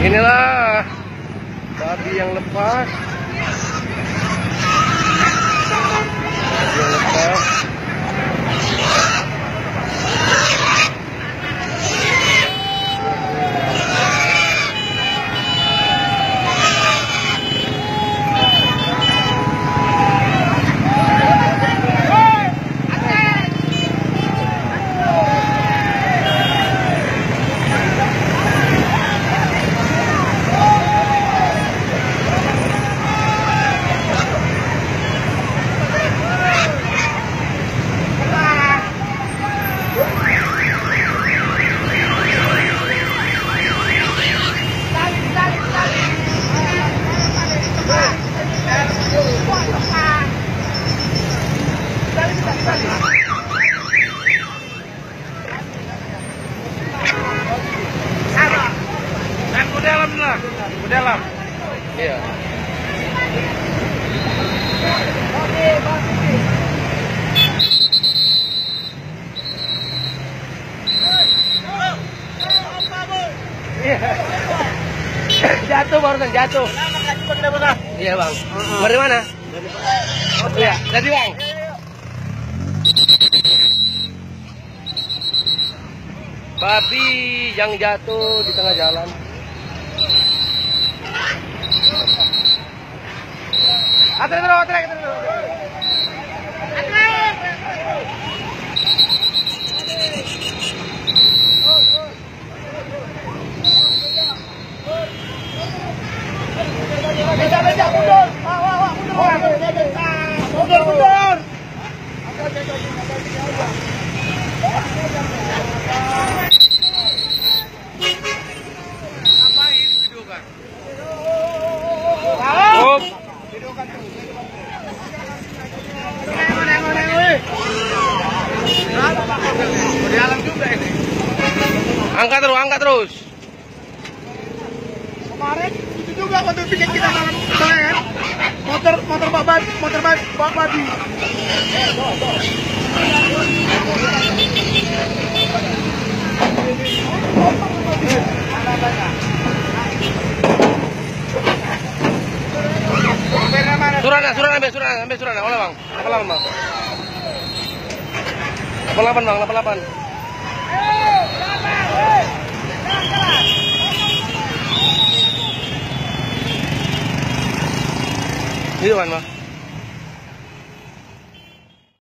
Inilah babi yang lepas. Babi yang lepas. Ke dalam. Iya. Jatuh barusan jatuh. Iya bang. Dari mana? Iya, dari bang. Babi yang jatuh di tengah jalan. Atrek. Mundur. Ngapain videokan? Videokan tuh. Di alam juga ini. Angkat terus. Kemarin itu juga waktu bikin kita malam kemarin. Motor babi. Surat ambil surat. Oleh bang. 88 bang. 88 bang, 88. Itu kan bang.